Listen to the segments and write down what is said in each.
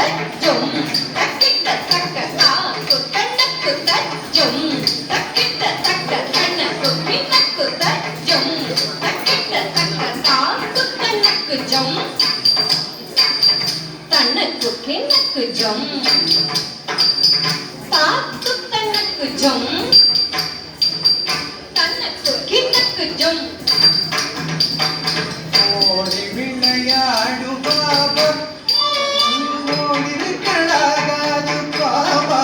தஜ்ஜும் தக்கிட்ட தக்க தாக்கு கண்ணக்கு தஜ்ஜும் தக்கிட்ட தக்க கண்ணக்கு பின்னக்கு தஜ்ஜும் தக்கிட்ட தக்க தாக்கு கண்ணக்கு ஜம் தன்னக்கு பின்னக்கு ஜம் தாக்கு கண்ணக்கு ஜம் தன்னக்கு பின்னக்கு ஜம் ஓடி விளையாடு பாபா ஓடிருக்கலாகாது பாபா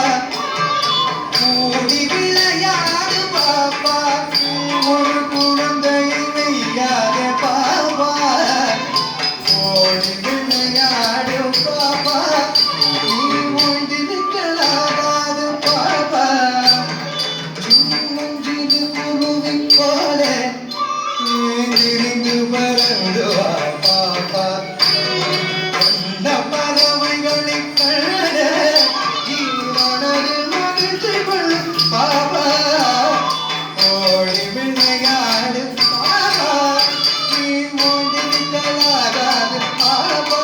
ஓடி விளையாடு பாபா ஒரு குழந்தையை வையாத பாபா ஓடி விளையாடு பாபா ஓடிருக்கலாகாது பாபா சின்னஞ்சிறு குருவின் போல திரிந்து பறந்துவா பாப்பா அந்த பறவைகளை கண்ட மனதில் மகிழ்ச்சி கொள்ளும் பாப்பா ஓடி விளையாடு பாப்பா நீ ஓடிருக்கலாகாது பாப்பா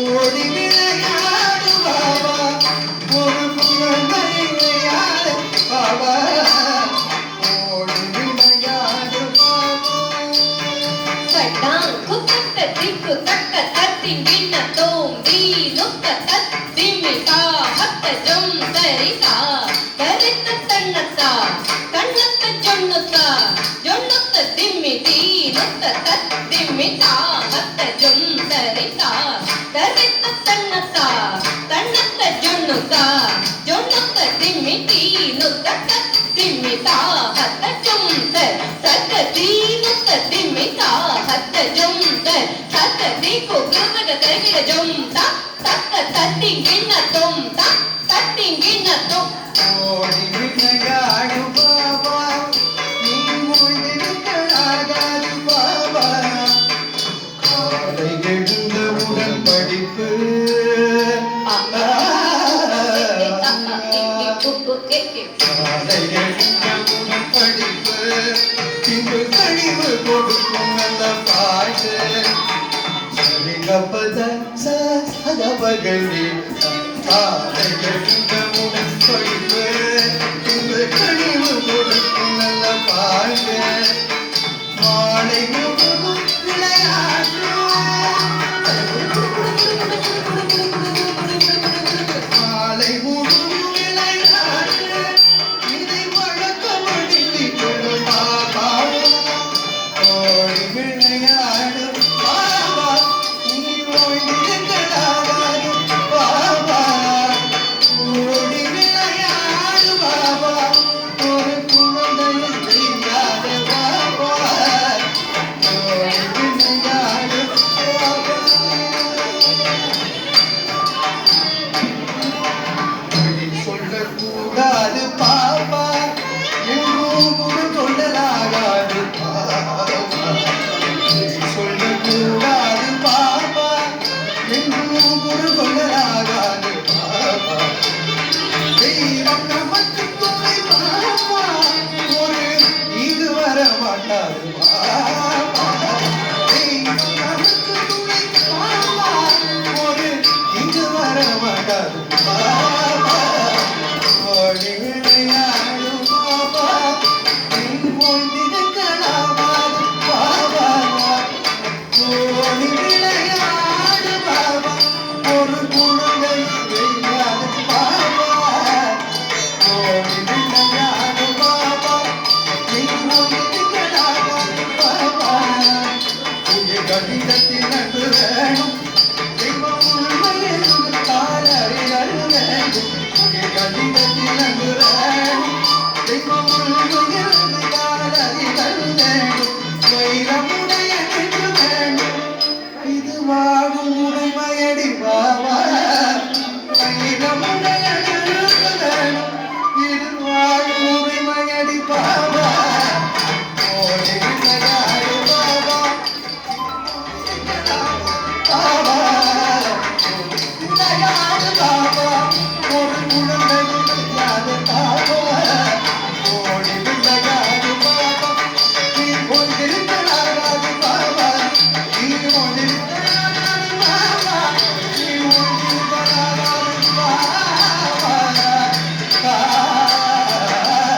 ஓடி விளையாடு பாப்பா ஒரு குழந்தை விளையாடு பாப்பா ஓடி விளையாடு திக்கு தக்க தத்தின் கிண்ண தோம்பி நுக்க தத்திமி தா ஹத்த ஜம் சரிதா கரித்த தன்னத்தா கண்ணத்த ஜொன்னுத்தா ஜொன்னுத்த திம்மி தீ நுத்த தத்திமி தா ஹத்த ஜம் சரிதா கரித்த தன்னத்தா தன்னத்த ஜொன்னுத்தா ஜொன்னுத்த திம்மி தீ நுத்த தத்திமி தா ஹத்த ஜம் சத்த தீ நுத்த திம்மி தா ஹத்த ஜம் சத்த தீக்கு கிருதக தரகிட ஜம் தா தக்க தத்திங்கிண்ண தொம் தா தத்திங்கிண்ண தொம் ஓடி விளையாடு பாபா நீ ஓய்ந்திருக்கலாகாது பாபா காலை எழுந்தவுடன் படிப்பு காலை எழுந்தவுடன் படிப்பு பின்பு கழிவு கொடுக்கும் நல்ல பாட்டு சரிகப்பத சதபகலி காலை எழுந்தவுடன் படிப்பு பின்பு கழிவு கொடுக்கும் நல்ல பாட்டு மாலை முழுவதும் விளையாட்டு மாலை முழுவதும் விளையாட்டு இதை வழக்கமடித்து கொள்ளும் பாபா ஓடி விளையாடு பாபா நீ ஓய்ந்திருக்கலாகாது பாபா ஓடி விளையாடு பாபா ஒரு குழந்தையை செய்யாத பாபா ஓடி விளையாடு பாபா சொல்லக்கூடாது பாப்பா எங்கும் சொல்லலாகாது சொல்லக்கூடாது பாப்பா எங்கும் சொல்லலாகாது பாப்பா தெய்வம் நமக்கு துணை பாப்பா ஒரு இது வர மாட்டாது பாப்பா தெய்வம் நமக்கு துணை பாப்பா ஒரு இது வர மாட்டாது பாப்பா ஓடி விளையாடு பாபா நீ ஓய்ந்திருக்கலாகாது பாபா ஓடி விளையாடு பாபா ஒரு குழந்தை